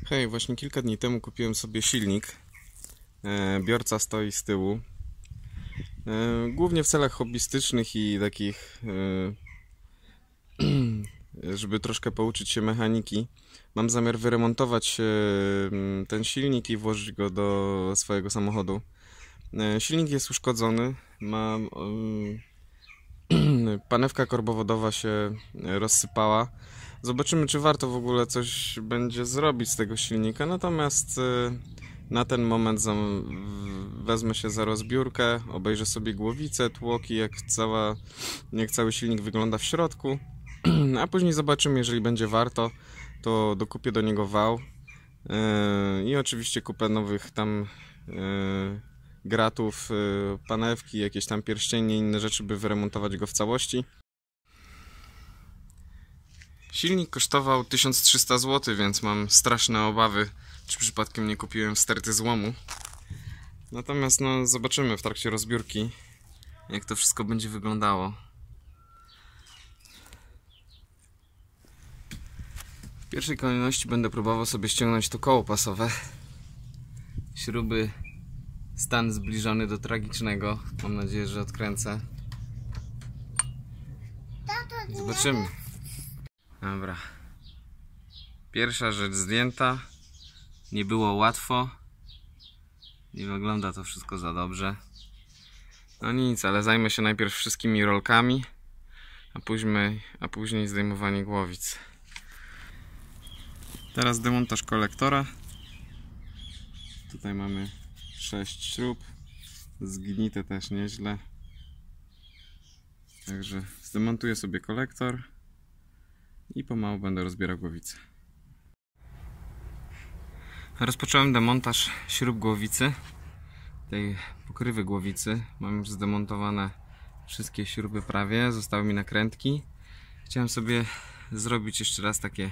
Hej, właśnie kilka dni temu kupiłem sobie silnik. Biorca stoi z tyłu. Głównie w celach hobbystycznych i takich, żeby troszkę pouczyć się mechaniki. Mam zamiar wyremontować ten silnik i włożyć go do swojego samochodu. Silnik jest uszkodzony, panewka korbowodowa się rozsypała. Zobaczymy, czy warto w ogóle coś będzie zrobić z tego silnika. Natomiast na ten moment wezmę się za rozbiórkę, obejrzę sobie głowicę, tłoki, jak cały silnik wygląda w środku. A później zobaczymy, jeżeli będzie warto, to dokupię do niego wał i oczywiście kupę nowych tam gratów, panewki, jakieś tam pierścienie i inne rzeczy, by wyremontować go w całości. Silnik kosztował 1300 zł, więc mam straszne obawy, czy przypadkiem nie kupiłem sterty złomu. Natomiast no, zobaczymy w trakcie rozbiórki, jak to wszystko będzie wyglądało. W pierwszej kolejności będę próbował sobie ściągnąć to koło pasowe. Śruby, stan zbliżony do tragicznego. Mam nadzieję, że odkręcę. Zobaczymy. Dobra. Pierwsza rzecz zdjęta. Nie było łatwo. Nie wygląda to wszystko za dobrze. No nic, ale zajmę się najpierw wszystkimi rolkami, a później zdejmowanie głowic. Teraz demontaż kolektora. Tutaj mamy 6 śrub. Zgnite też nieźle. Także zdemontuję sobie kolektor i pomału będę rozbierał głowicę. Rozpocząłem demontaż śrub głowicy, tej pokrywy głowicy. Mam już zdemontowane wszystkie śruby prawie, zostały mi nakrętki. Chciałem sobie zrobić jeszcze raz takie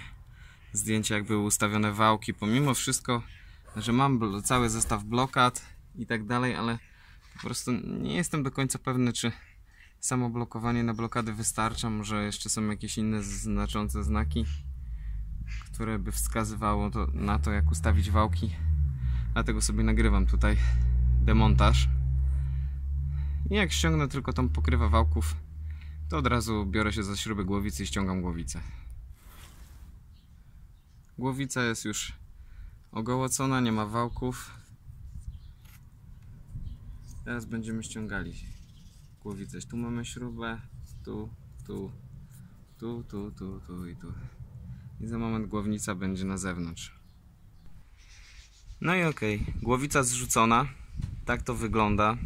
zdjęcie, jak były ustawione wałki, pomimo wszystko, że mam cały zestaw blokad i tak dalej, ale po prostu nie jestem do końca pewny, czy samo blokowanie na blokady wystarcza. Może jeszcze są jakieś inne znaczące znaki, które by wskazywało na to, jak ustawić wałki. Dlatego sobie nagrywam tutaj demontaż. I jak ściągnę tylko tą pokrywę wałków, to od razu biorę się za śrubę głowicy i ściągam głowicę. Głowica jest już ogołocona, nie ma wałków. Teraz będziemy ściągali głowicę. Tu mamy śrubę, tu i tu. I za moment głownica będzie na zewnątrz. No i okej, głowica zrzucona. Tak to wygląda.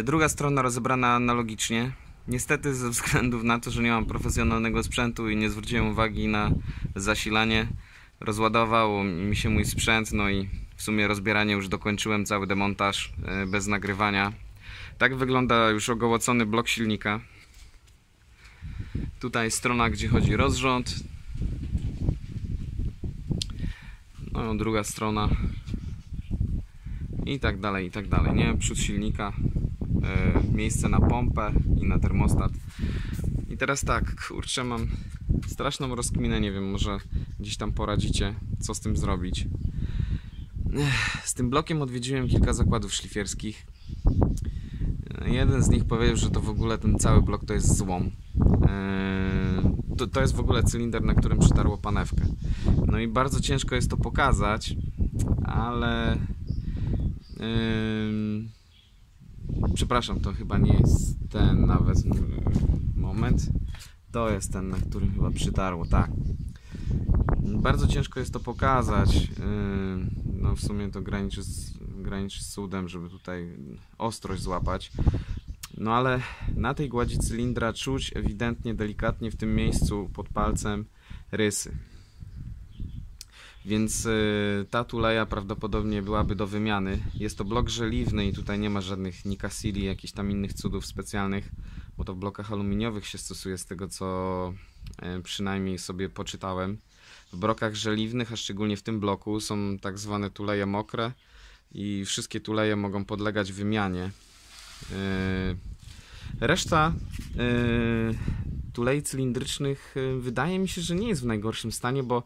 Druga strona rozebrana analogicznie. Niestety ze względu na to, że nie mam profesjonalnego sprzętu i nie zwróciłem uwagi na zasilanie, rozładował mi się mój sprzęt, no i w sumie rozbieranie już dokończyłem, cały demontaż bez nagrywania. Tak wygląda już ogołocony blok silnika. Tutaj strona, gdzie chodzi rozrząd. No, druga strona. I tak dalej, nie? Przód silnika, miejsce na pompę i na termostat. I teraz tak, kurczę, mam straszną rozkminę, nie wiem, może gdzieś tam poradzicie, co z tym zrobić. Z tym blokiem odwiedziłem kilka zakładów szlifierskich. Jeden z nich powiedział, że to w ogóle ten cały blok to jest złom. To jest w ogóle cylinder, na którym przytarło panewkę. No i bardzo ciężko jest to pokazać, ale przepraszam, to chyba nie jest ten nawet moment. To jest ten, na którym chyba przytarło, tak. Bardzo ciężko jest to pokazać. No w sumie to graniczy z cudem, żeby tutaj ostrość złapać. No ale na tej gładzi cylindra czuć ewidentnie, delikatnie w tym miejscu pod palcem rysy. Więc ta tuleja prawdopodobnie byłaby do wymiany. Jest to blok żeliwny i tutaj nie ma żadnych nikasili, jakichś tam innych cudów specjalnych, bo to w blokach aluminiowych się stosuje, z tego co przynajmniej sobie poczytałem. W blokach żeliwnych, a szczególnie w tym bloku, są tak zwane tuleje mokre i wszystkie tuleje mogą podlegać wymianie. Reszta tulei cylindrycznych wydaje mi się, że nie jest w najgorszym stanie, bo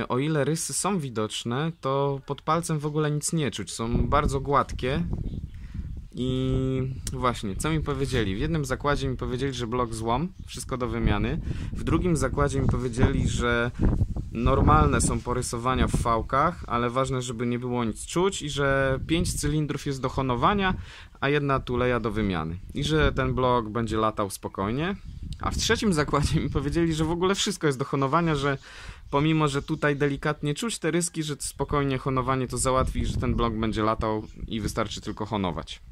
o ile rysy są widoczne, to pod palcem w ogóle nic nie czuć. Są bardzo gładkie. I właśnie, co mi powiedzieli? W jednym zakładzie mi powiedzieli, że blok złom, wszystko do wymiany. W drugim zakładzie mi powiedzieli, że normalne są porysowania w fałkach, ale ważne, żeby nie było nic czuć i że 5 cylindrów jest do honowania, a jedna tuleja do wymiany. I że ten blok będzie latał spokojnie. A w trzecim zakładzie mi powiedzieli, że w ogóle wszystko jest do honowania, że pomimo, że tutaj delikatnie czuć te ryski, że spokojnie honowanie to załatwi, że ten blok będzie latał i wystarczy tylko honować.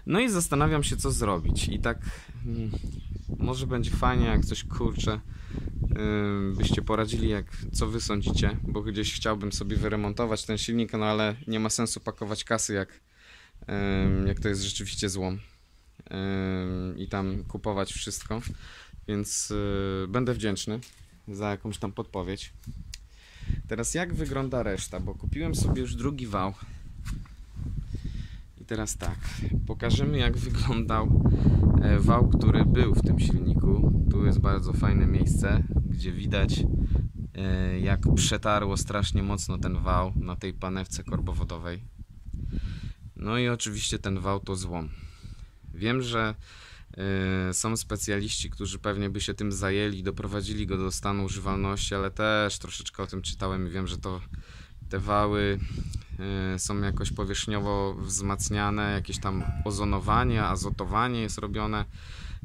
No i zastanawiam się, co zrobić. I tak może będzie fajnie, jak coś, kurczę, byście poradzili, co wy sądzicie, bo gdzieś chciałbym sobie wyremontować ten silnik, no ale nie ma sensu pakować kasy, jak to jest rzeczywiście złom, i tam kupować wszystko, więc będę wdzięczny za jakąś tam podpowiedź. Teraz jak wygląda reszta, bo kupiłem sobie już drugi wał. I teraz tak, pokażemy, jak wyglądał wał, który był w tym silniku. Tu jest bardzo fajne miejsce, gdzie widać, jak przetarło strasznie mocno ten wał na tej panewce korbowodowej. No i oczywiście ten wał to złom. Wiem, że są specjaliści, którzy pewnie by się tym zajęli, doprowadzili go do stanu używalności, ale też troszeczkę o tym czytałem i wiem, że te wały są jakoś powierzchniowo wzmacniane, jakieś tam ozonowanie, azotowanie jest robione.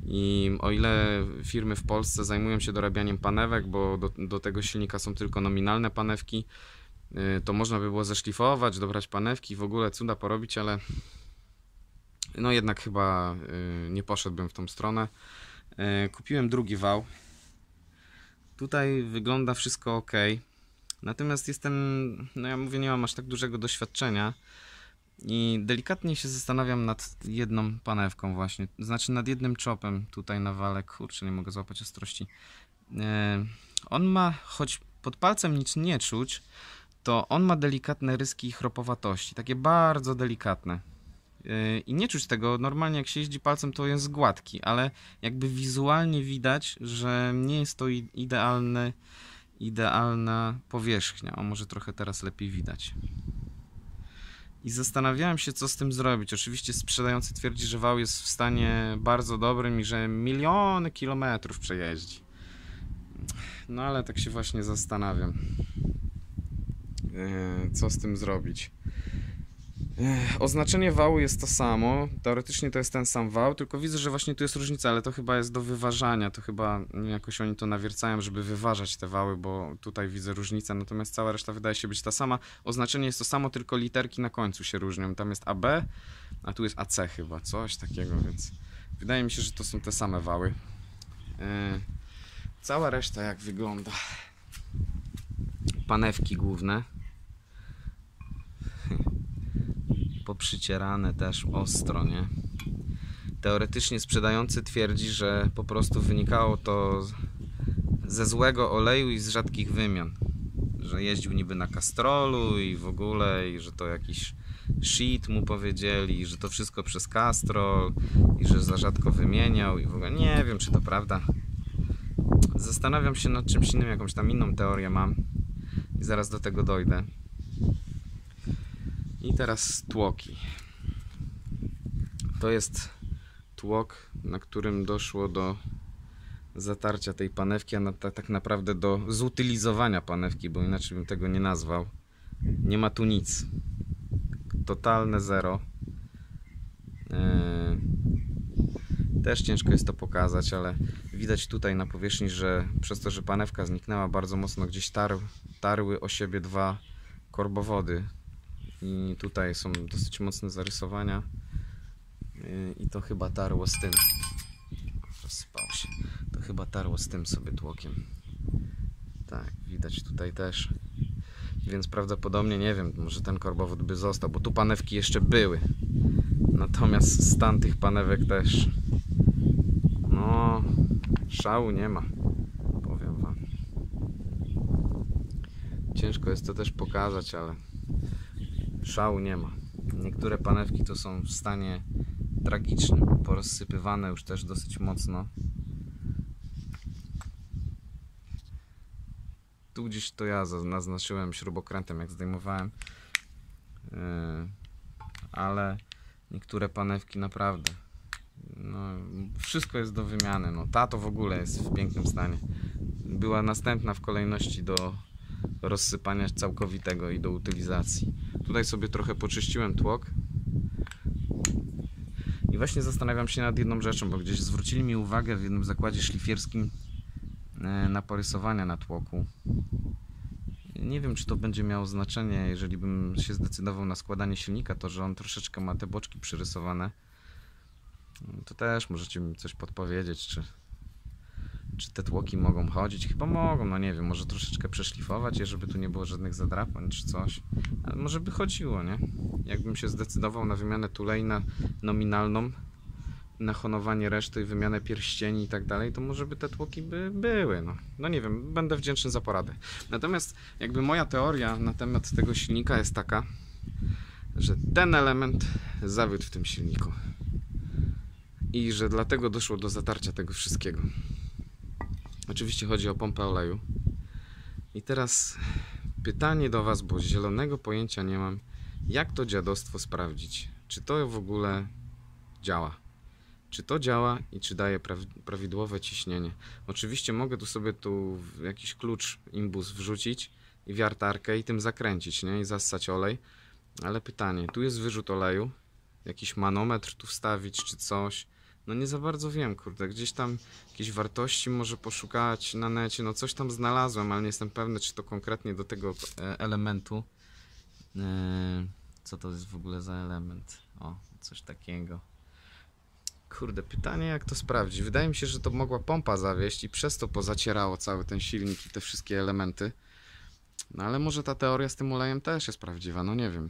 I o ile firmy w Polsce zajmują się dorabianiem panewek, bo do tego silnika są tylko nominalne panewki, to można by było zeszlifować, dobrać panewki, w ogóle cuda porobić, ale no jednak chyba nie poszedłbym w tą stronę. Kupiłem drugi wał. Tutaj wygląda wszystko ok. Natomiast no ja mówię, nie mam aż tak dużego doświadczenia i delikatnie się zastanawiam nad jedną panewką właśnie, znaczy nad jednym czopem tutaj na wale. Kurczę, nie mogę złapać ostrości. On ma, choć pod palcem nic nie czuć, to on ma delikatne ryski i chropowatości, takie bardzo delikatne. I nie czuć tego, normalnie jak się jeździ palcem, to jest gładki, ale jakby wizualnie widać, że nie jest to idealna powierzchnia. O, może trochę teraz lepiej widać. I zastanawiałem się, co z tym zrobić. Oczywiście sprzedający twierdzi, że wał jest w stanie bardzo dobrym i że miliony kilometrów przejeździ. No ale tak się właśnie zastanawiam, co z tym zrobić. Oznaczenie wału jest to samo, teoretycznie to jest ten sam wał, tylko widzę, że właśnie tu jest różnica, ale to chyba jest do wyważania, to chyba jakoś oni to nawiercają, żeby wyważać te wały, bo tutaj widzę różnicę, natomiast cała reszta wydaje się być ta sama. Oznaczenie jest to samo, tylko literki na końcu się różnią, tam jest AB, a tu jest AC chyba, coś takiego, więc wydaje mi się, że to są te same wały. Cała reszta jak wygląda? Panewki główne. Poprzycierane też ostro, nie? Teoretycznie sprzedający twierdzi, że po prostu wynikało to ze złego oleju i z rzadkich wymian, że jeździł niby na Castrolu i w ogóle, i że to jakiś shit mu powiedzieli, i że to wszystko przez Castrol i że za rzadko wymieniał i w ogóle nie wiem, czy to prawda. Zastanawiam się nad czymś innym, jakąś tam inną teorię mam i zaraz do tego dojdę. I teraz tłoki. To jest tłok, na którym doszło do zatarcia tej panewki, a tak naprawdę do zutylizowania panewki, bo inaczej bym tego nie nazwał. Nie ma tu nic. Totalne zero. Też ciężko jest to pokazać, ale widać tutaj na powierzchni, że przez to, że panewka zniknęła bardzo mocno, gdzieś tarły o siebie dwa korbowody. I tutaj są dosyć mocne zarysowania i to chyba tarło z tym. Rozsypał się. To chyba tarło z tym sobie tłokiem. Tak, widać tutaj też. Więc prawdopodobnie, nie wiem, może ten korbowód by został, bo tu panewki jeszcze były. Natomiast stan tych panewek też, no, szału nie ma, powiem wam. Ciężko jest to też pokazać, ale szału nie ma. Niektóre panewki to są w stanie tragicznym, porozsypywane już też dosyć mocno. Tu gdzieś to ja naznaczyłem śrubokrętem, jak zdejmowałem. Ale niektóre panewki naprawdę, no, wszystko jest do wymiany. No, ta to w ogóle jest w pięknym stanie. Była następna w kolejności do rozsypania całkowitego i do utylizacji. Tutaj sobie trochę poczyściłem tłok. I właśnie zastanawiam się nad jedną rzeczą, bo gdzieś zwrócili mi uwagę w jednym zakładzie szlifierskim na porysowania na tłoku. Nie wiem, czy to będzie miało znaczenie, jeżeli bym się zdecydował na składanie silnika, to że on troszeczkę ma te boczki przyrysowane. To też możecie mi coś podpowiedzieć, czy te tłoki mogą chodzić. Chyba mogą, no nie wiem, może troszeczkę przeszlifować je, żeby tu nie było żadnych zadrapań czy coś. Ale może by chodziło, nie? Jakbym się zdecydował na wymianę tulei nominalną, na honowanie reszty i wymianę pierścieni i tak dalej, to może by te tłoki były, no nie wiem, będę wdzięczny za poradę. Natomiast jakby moja teoria na temat tego silnika jest taka, że ten element zawiódł w tym silniku i że dlatego doszło do zatarcia tego wszystkiego. Oczywiście chodzi o pompę oleju. I teraz pytanie do Was, bo zielonego pojęcia nie mam, jak to dziadostwo sprawdzić, czy to w ogóle działa. Czy to działa i czy daje prawidłowe ciśnienie. Oczywiście mogę sobie jakiś klucz, imbus wrzucić i wiertarkę i tym zakręcić, nie? I zassać olej. Ale pytanie, tu jest wyrzut oleju, jakiś manometr tu wstawić czy coś. No nie za bardzo wiem, kurde, gdzieś tam jakieś wartości może poszukać na necie. No coś tam znalazłem, ale nie jestem pewny, czy to konkretnie do tego elementu. Co to jest w ogóle za element? O, coś takiego. Kurde, pytanie jak to sprawdzić. Wydaje mi się, że to mogła pompa zawieść i przez to pozacierało cały ten silnik i te wszystkie elementy. No ale może ta teoria z tym olejem też jest prawdziwa, no nie wiem.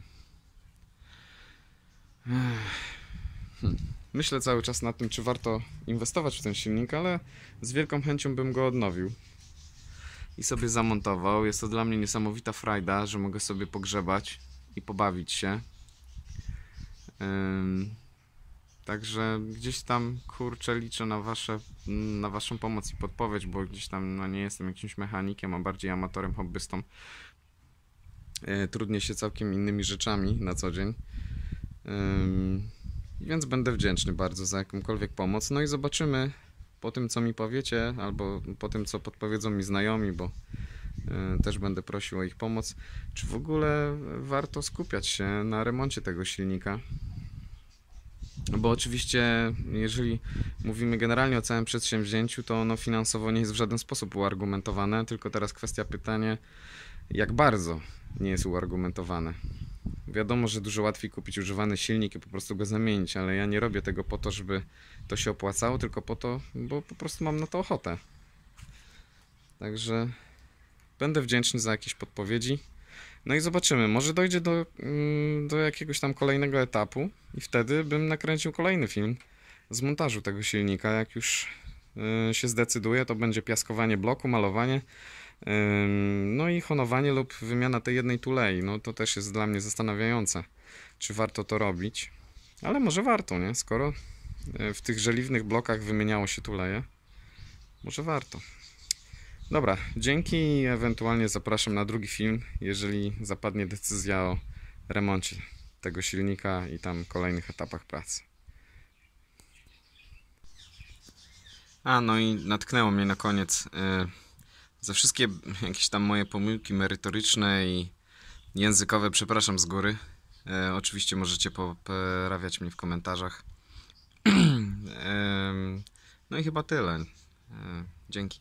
Myślę cały czas nad tym, czy warto inwestować w ten silnik, ale z wielką chęcią bym go odnowił i sobie zamontował. Jest to dla mnie niesamowita frajda, że mogę sobie pogrzebać i pobawić się. Także gdzieś tam, kurczę, liczę na waszą pomoc i podpowiedź, bo gdzieś tam no, nie jestem jakimś mechanikiem, a bardziej amatorem, hobbystą. Trudnię się całkiem innymi rzeczami na co dzień. Więc będę wdzięczny bardzo za jakąkolwiek pomoc. No i zobaczymy po tym, co mi powiecie, albo po tym, co podpowiedzą mi znajomi, bo też będę prosił o ich pomoc, czy w ogóle warto skupiać się na remoncie tego silnika. Bo oczywiście, jeżeli mówimy generalnie o całym przedsięwzięciu, to ono finansowo nie jest w żaden sposób uargumentowane, tylko teraz kwestia pytania, jak bardzo nie jest uargumentowane. Wiadomo, że dużo łatwiej kupić używany silnik i po prostu go zamienić, ale ja nie robię tego po to, żeby to się opłacało, tylko po to, bo po prostu mam na to ochotę. Także będę wdzięczny za jakieś podpowiedzi. No i zobaczymy, może dojdzie do jakiegoś tam kolejnego etapu i wtedy bym nakręcił kolejny film z montażu tego silnika. Jak już się zdecyduje, to będzie piaskowanie bloku, malowanie, no i honowanie lub wymiana tej jednej tulei. No to też jest dla mnie zastanawiające, czy warto to robić, ale może warto, nie? Skoro w tych żeliwnych blokach wymieniało się tuleje, może warto. Dobra, dzięki i ewentualnie zapraszam na drugi film, jeżeli zapadnie decyzja o remoncie tego silnika i tam kolejnych etapach pracy. No i natknęło mnie na koniec. Za wszystkie jakieś tam moje pomyłki merytoryczne i językowe przepraszam z góry. Oczywiście możecie poprawiać mnie w komentarzach. No i chyba tyle. Dzięki.